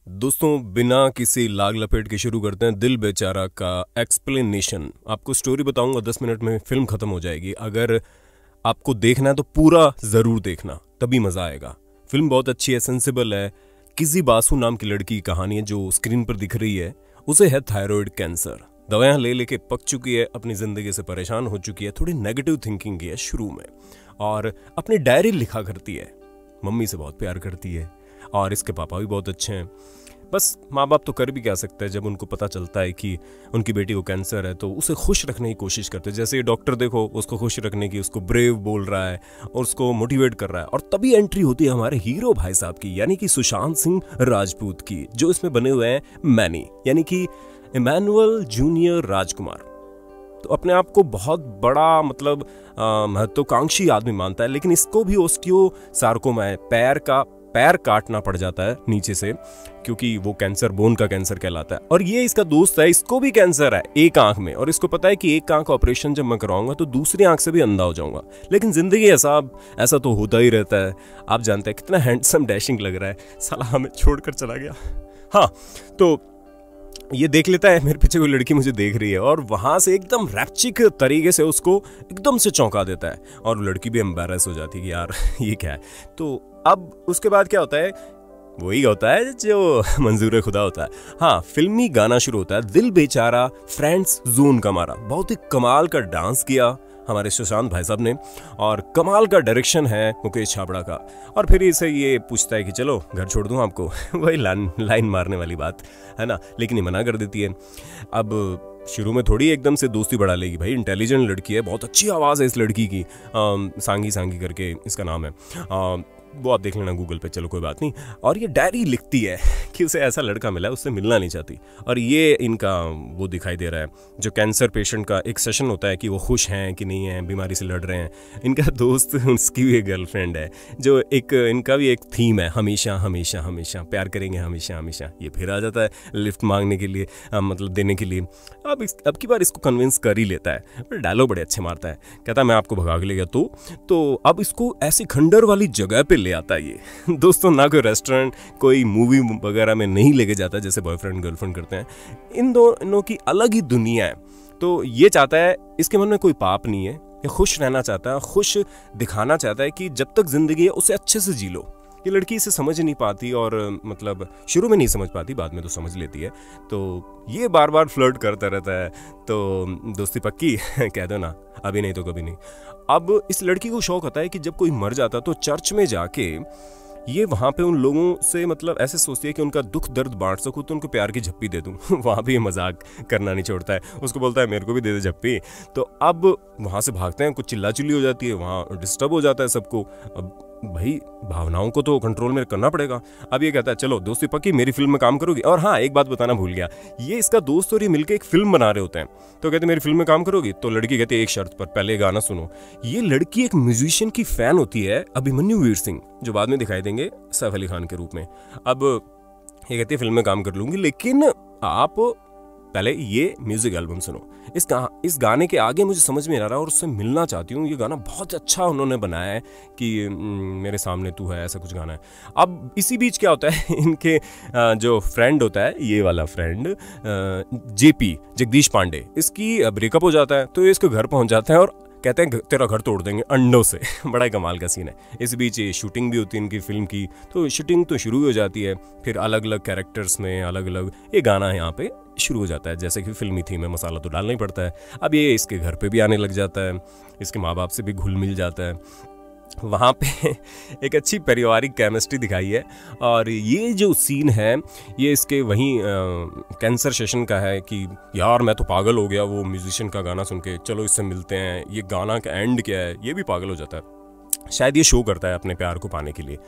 दोस्तों, बिना किसी लाग लपेट के शुरू करते हैं दिल बेचारा का एक्सप्लेनेशन। आपको स्टोरी बताऊंगा, 10 मिनट में फिल्म खत्म हो जाएगी। अगर आपको देखना है तो पूरा जरूर देखना, तभी मजा आएगा। फिल्म बहुत अच्छी है, सेंसिबल है। किसी बासु नाम की लड़की की कहानी है जो स्क्रीन पर दिख रही है। उसे है थायराइड कैंसर, दवाएं ले लेके पक चुकी है, अपनी जिंदगी से परेशान हो चुकी है, थोड़ी नेगेटिव थिंकिंग की है शुरू में, और अपनी डायरी लिखा करती है। मम्मी से बहुत प्यार करती है और इसके पापा भी बहुत अच्छे हैं। बस माँ बाप तो कर भी क्या सकते हैं जब उनको पता चलता है कि उनकी बेटी को कैंसर है, तो उसे खुश रखने की कोशिश करते हैं। जैसे ये डॉक्टर देखो, उसको खुश रखने की, उसको ब्रेव बोल रहा है और उसको मोटिवेट कर रहा है। और तभी एंट्री होती है हमारे हीरो भाई साहब की, यानी कि सुशांत सिंह राजपूत की, जो इसमें बने हुए हैं मैनी, यानी कि इमैनुअल जूनियर राजकुमार। तो अपने आप को बहुत बड़ा महत्वाकांक्षी आदमी मानता है, लेकिन इसको भी ऑस्टियोसार्कोमा है, पैर काटना पड़ जाता है नीचे से, क्योंकि वो कैंसर बोन का कैंसर कहलाता है। और ये इसका दोस्त है, इसको भी कैंसर है एक आंख में, और इसको पता है कि एक आंख का ऑपरेशन जब मैं कराऊंगा तो दूसरी आंख से भी अंधा हो जाऊंगा। लेकिन जिंदगी ऐसा तो होता ही रहता है। आप जानते हैं कितना हैंडसम डैशिंग लग रहा है, साला हमें छोड़कर चला गया। हाँ, तो ये देख लेता है मेरे पीछे कोई लड़की मुझे देख रही है, और वहां से एकदम रैप्चिक तरीके से उसको एकदम से चौंका देता है, और लड़की भी एम्बैरस हो जाती है कि यार ये क्या है। तो अब उसके बाद क्या होता है, वही होता है जो मंजूर खुदा होता है। हाँ, फिल्मी गाना शुरू होता है, दिल बेचारा फ्रेंड्स जोन का मारा। बहुत ही कमाल का डांस किया हमारे सुशांत भाई साहब ने, और कमाल का डायरेक्शन है मुकेश छाबड़ा का। और फिर इसे ये पूछता है कि चलो घर छोड़ दूं आपको वही लाइन मारने वाली बात है ना, लेकिन ये मना कर देती है। अब शुरू में थोड़ी एकदम से दोस्ती बढ़ा लेगी, भाई इंटेलिजेंट लड़की है, बहुत अच्छी आवाज़ है इस लड़की की, सांगी करके इसका नाम है। वो आप देख लेना गूगल पे, चलो कोई बात नहीं। और ये डायरी लिखती है कि उसे ऐसा लड़का मिला है, उससे मिलना नहीं चाहती। और ये इनका वो दिखाई दे रहा है, जो कैंसर पेशेंट का एक सेशन होता है कि वो खुश हैं कि नहीं हैं, बीमारी से लड़ रहे हैं। इनका दोस्त, उसकी भी एक गर्लफ्रेंड है, जो इनका भी एक थीम है, हमेशा हमेशा हमेशा प्यार करेंगे, हमेशा हमेशा। ये फिर आ जाता है लिफ्ट मांगने के लिए, देने के लिए। अब की बार इसको कन्विंस कर ही लेता है, पर डायलॉग बड़े अच्छे मारता है। कहता है मैं आपको भगा के ले गया तो अब इसको ऐसी खंडर वाली जगह पे ले आता है ये। दोस्तों, ना कोई रेस्टोरेंट, कोई मूवी वगैरह में नहीं लेके जाता जैसे बॉयफ्रेंड गर्लफ्रेंड करते हैं। इन दोनों की अलग ही दुनिया है। तो ये चाहता है, इसके मन में कोई पाप नहीं है, ये खुश रहना चाहता है, खुश दिखाना चाहता है कि जब तक जिंदगी है उसे अच्छे से जी लो। ये लड़की इसे समझ नहीं पाती, और शुरू में नहीं समझ पाती, बाद में तो समझ लेती है। तो ये बार बार फ्लर्ट करता रहता है। तो दोस्ती पक्की कह दो ना, अभी नहीं तो कभी नहीं। अब इस लड़की को शौक होता है कि जब कोई मर जाता तो चर्च में जाके ये वहाँ पे उन लोगों से ऐसे सोचती है कि उनका दुख दर्द बांट सकूँ, तो उनको प्यार की झप्पी दे दूँ। वहाँ भी ये मजाक करना नहीं छोड़ता है, उसको बोलता है मेरे को भी दे दे झप्पी। तो अब वहाँ से भागते हैं, कुछ चिल्ला चिल्ली हो जाती है, वहाँ डिस्टर्ब हो जाता है सबको। अब भाई भावनाओं को तो कंट्रोल में करना पड़ेगा। अब ये कहता है चलो दोस्ती पक्की, मेरी फिल्म में काम करोगी। और हाँ, एक बात बताना भूल गया, ये इसका दोस्त और ये मिलकर एक फिल्म बना रहे होते हैं। तो कहते मेरी फिल्म में काम करोगी, तो लड़की कहती है एक शर्त पर, पहले गाना सुनो। ये लड़की एक म्यूजिशियन की फैन होती है, अभिमन्यु वीर सिंह, जो बाद में दिखाई देंगे सैफ अली खान के रूप में। अब ये कहती है फिल्म में काम कर लूंगी, लेकिन आप पहले ये म्यूजिक एल्बम सुनो। इस गाने के आगे मुझे समझ में आ रहा है और उससे मिलना चाहती हूँ। ये गाना बहुत अच्छा उन्होंने बनाया है कि मेरे सामने तू है, ऐसा कुछ गाना है। अब इसी बीच क्या होता है, इनके जो फ्रेंड होता है, ये वाला फ्रेंड जेपी, जगदीश पांडे, इसकी ब्रेकअप हो जाता है। तो ये इसके घर पहुंच जाता है और कहते हैं तेरा घर तोड़ देंगे अंडों से। बड़ा कमाल का सीन है। इस बीच ये शूटिंग भी होती है इनकी फिल्म की, तो शूटिंग तो शुरू हो जाती है। फिर अलग अलग कैरेक्टर्स में अलग अलग ये गाना यहाँ पे शुरू हो जाता है। जैसे कि फिल्मी थीम में मसाला तो डालना ही पड़ता है। अब ये इसके घर पे भी आने लग जाता है, इसके माँ बाप से भी घुल मिल जाता है। वहाँ पे एक अच्छी पारिवारिक केमिस्ट्री दिखाई है। और ये जो सीन है ये इसके वहीं कैंसर सेशन का है कि यार मैं तो पागल हो गया वो म्यूजिशियन का गाना सुन के, चलो इससे मिलते हैं। ये गाना का एंड क्या है, ये भी पागल हो जाता है। शायद ये शो करता है अपने प्यार को पाने के लिए।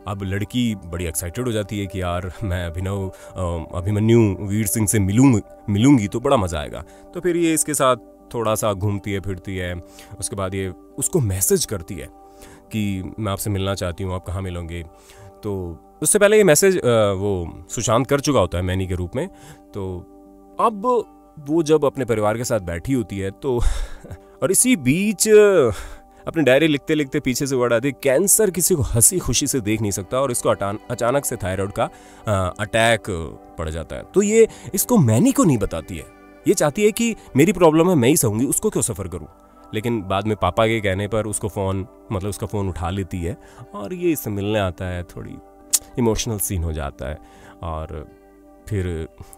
अब लड़की बड़ी एक्साइटेड हो जाती है कि यार मैं अभिमन्यु वीर सिंह से मिलूंगी तो बड़ा मज़ा आएगा। तो फिर ये इसके साथ थोड़ा सा घूमती है फिरती है। उसके बाद ये उसको मैसेज करती है कि मैं आपसे मिलना चाहती हूँ, आप कहाँ मिलोगे। तो उससे पहले ये मैसेज वो सुशांत कर चुका होता है मैनी के रूप में। तो अब वो जब अपने परिवार के साथ बैठी होती है तो और इसी बीच अपनी डायरी लिखते लिखते पीछे से वर्ड आती है, कैंसर किसी को हंसी खुशी से देख नहीं सकता और इसको अचानक से थायराइड का अटैक पड़ जाता है। तो ये इसको मैनी को नहीं बताती है, ये चाहती है कि मेरी प्रॉब्लम है मैं ही सहूंगी, उसको क्यों सफ़र करूं। लेकिन बाद में पापा के कहने पर उसको उसका फ़ोन उठा लेती है और ये इससे मिलने आता है, थोड़ी इमोशनल सीन हो जाता है। और फिर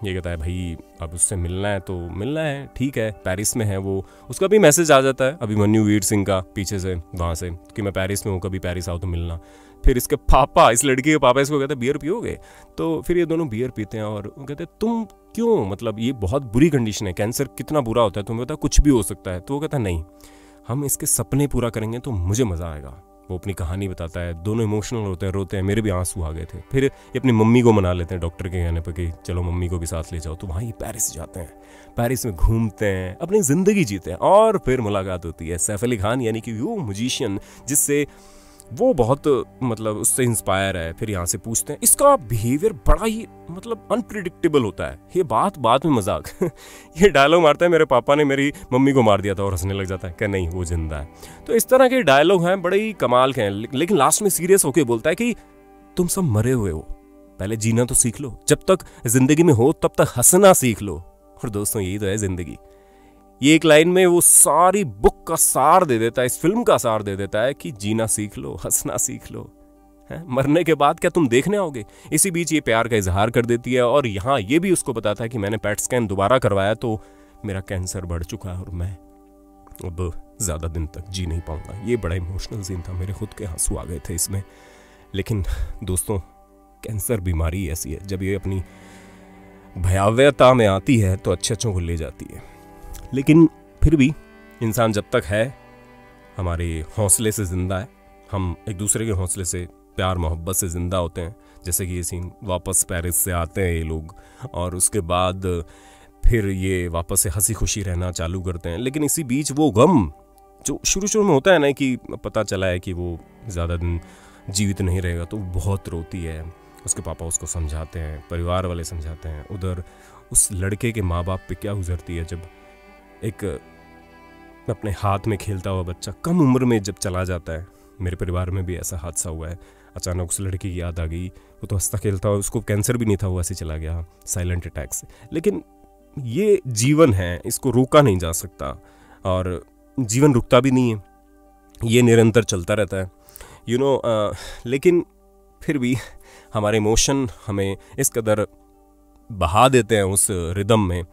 ये कहता है भाई अब उससे मिलना है तो मिलना है, ठीक है, पेरिस में है वो। उसका भी मैसेज आ जाता है अभिमन्यु वीर सिंह का पीछे से वहाँ से कि मैं पेरिस में हूँ, कभी पेरिस आओ तो मिलना। फिर इसके पापा, इस लड़की के पापा इसको कहते हैं बियर पियोगे, तो फिर ये दोनों बियर पीते हैं और वो कहते हैं तुम क्यों, मतलब ये बहुत बुरी कंडीशन है, कैंसर कितना बुरा होता है तुम्हें पता, कुछ भी हो सकता है। तो वो कहता है नहीं, हम इसके सपने पूरा करेंगे तो मुझे मज़ा आएगा। वो अपनी कहानी बताता है, दोनों इमोशनल होते हैं, रोते हैं, मेरे भी आंसू आ गए थे। फिर ये अपनी मम्मी को मना लेते हैं डॉक्टर के कहने पर कि चलो मम्मी को भी साथ ले जाओ। तो वहाँ ये पेरिस जाते हैं, पेरिस में घूमते हैं, अपनी ज़िंदगी जीते हैं। और फिर मुलाकात होती है सैफ अली खान यानी कि वो म्यूजिशियन जिससे वो बहुत मतलब उससे इंस्पायर है। फिर यहाँ से पूछते हैं, इसका बिहेवियर बड़ा ही मतलब अनप्रिडिक्टेबल होता है, ये बात में मजाक ये डायलॉग मारता है, मेरे पापा ने मेरी मम्मी को मार दिया था, और हंसने लग जाता है कि नहीं वो जिंदा है। तो इस तरह के डायलॉग हैं, बड़े ही कमाल के हैं। लेकिन लास्ट में सीरियस होके बोलता है कि तुम सब मरे हुए हो, पहले जीना तो सीख लो, जब तक जिंदगी में हो तब तक हंसना सीख लो। और दोस्तों यही तो है जिंदगी। ये एक लाइन में वो सारी बुक का सार दे देता है, इस फिल्म का सार दे देता है कि जीना सीख लो, हंसना सीख लो, मरने के बाद क्या तुम देखने आओगे। इसी बीच ये प्यार का इजहार कर देती है और यहाँ ये भी उसको बताता है कि मैंने पेट स्कैन दोबारा करवाया तो मेरा कैंसर बढ़ चुका है और मैं अब ज़्यादा दिन तक जी नहीं पाऊंगा। ये बड़ा इमोशनल सीन था, मेरे खुद के आंसू आ गए थे इसमें। लेकिन दोस्तों कैंसर बीमारी ऐसी है, जब ये अपनी भयावहता में आती है तो अच्छों को ले जाती है। लेकिन फिर भी इंसान जब तक है हमारे हौसले से ज़िंदा है, हम एक दूसरे के हौसले से, प्यार मोहब्बत से ज़िंदा होते हैं। जैसे कि ये सीन, वापस पेरिस से आते हैं ये लोग और उसके बाद फिर ये वापस से हंसी खुशी रहना चालू करते हैं। लेकिन इसी बीच वो गम जो शुरू में होता है ना कि पता चला है कि वो ज़्यादा दिन जीवित नहीं रहेगा, तो बहुत रोती है। उसके पापा उसको समझाते हैं, परिवार वाले समझाते हैं। उधर उस लड़के के माँ बाप पे क्या गुजरती है जब एक अपने हाथ में खेलता हुआ बच्चा कम उम्र में जब चला जाता है। मेरे परिवार में भी ऐसा हादसा हुआ है, अचानक उस लड़की की याद आ गई, वो तो हंसता खेलता हुआ, उसको कैंसर भी नहीं था, वो ऐसे चला गया साइलेंट अटैक से। लेकिन ये जीवन है, इसको रोका नहीं जा सकता और जीवन रुकता भी नहीं है, ये निरंतर चलता रहता है लेकिन फिर भी हमारे इमोशन हमें इस कदर बहा देते हैं उस रिदम में,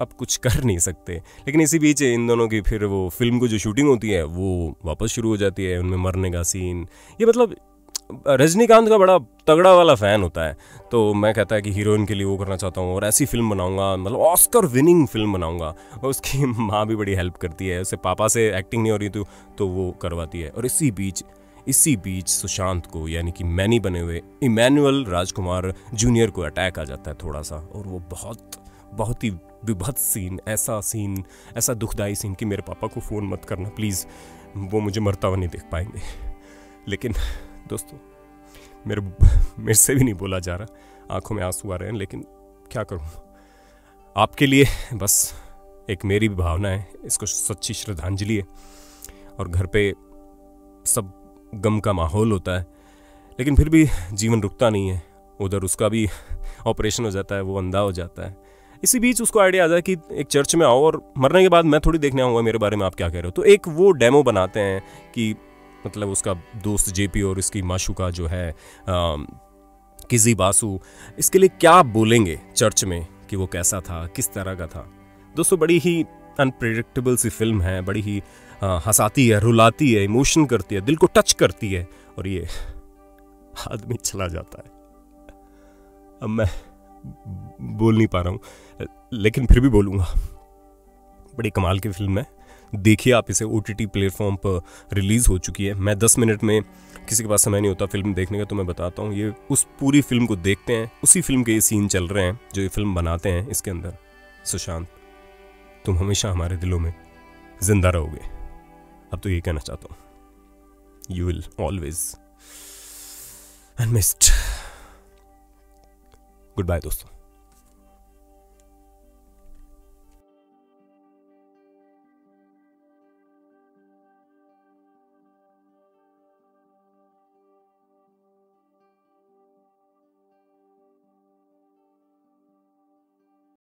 अब कुछ कर नहीं सकते। लेकिन इसी बीच इन दोनों की फिर वो फिल्म को जो शूटिंग होती है वो वापस शुरू हो जाती है, उनमें मरने का सीन। ये मतलब रजनीकांत का बड़ा तगड़ा वाला फ़ैन होता है, तो मैं कहता है कि हीरोइन के लिए वो करना चाहता हूँ और ऐसी फिल्म बनाऊंगा, मतलब ऑस्कर विनिंग फिल्म बनाऊंगा। और उसकी माँ भी बड़ी हेल्प करती है, उससे पापा से एक्टिंग नहीं हो रही तो वो करवाती है। और इसी बीच सुशांत को यानी कि मैनी बने हुए इमैनुअल राजकुमार जूनियर को अटैक आ जाता है थोड़ा सा, और वो बहुत ही विभत्स सीन, ऐसा दुखदाई सीन कि मेरे पापा को फ़ोन मत करना प्लीज़, वो मुझे मरता हुआ नहीं देख पाएंगे। लेकिन दोस्तों मेरे से भी नहीं बोला जा रहा, आंखों में आंसू आ रहे हैं, लेकिन क्या करूं, आपके लिए बस एक मेरी भी भावना है, इसको सच्ची श्रद्धांजलि है। और घर पे सब गम का माहौल होता है, लेकिन फिर भी जीवन रुकता नहीं है। उधर उसका भी ऑपरेशन हो जाता है, वो अंधा हो जाता है। इसी बीच उसको आइडिया आता है कि एक चर्च में आओ और मरने के बाद मैं थोड़ी देखने आऊँगा मेरे बारे में आप क्या कह रहे हो। तो एक वो डेमो बनाते हैं कि मतलब उसका दोस्त जेपी और इसकी माशूका जो है किजी बासु, इसके लिए क्या बोलेंगे चर्च में कि वो कैसा था, किस तरह का था। दोस्तों बड़ी ही अनप्रेडिक्टेबल सी फिल्म है, बड़ी ही हंसाती है, रुलाती है, इमोशन करती है, दिल को टच करती है। और ये आदमी चला जाता है, अब मैं बोल नहीं पा रहा हूँ लेकिन फिर भी बोलूँगा, बड़ी कमाल की फिल्म है, देखिए आप इसे। OTT प्लेटफॉर्म पर रिलीज़ हो चुकी है। मैं 10 मिनट में, किसी के पास समय नहीं होता फिल्म देखने का, तो मैं बताता हूँ, ये उस पूरी फिल्म को देखते हैं, उसी फिल्म के ये सीन चल रहे हैं जो ये फिल्म बनाते हैं। इसके अंदर सुशांत, तुम हमेशा हमारे दिलों में जिंदा रहोगे। अब तो ये कहना चाहता हूँ, you will always unmissed. Good bye दोस्तों।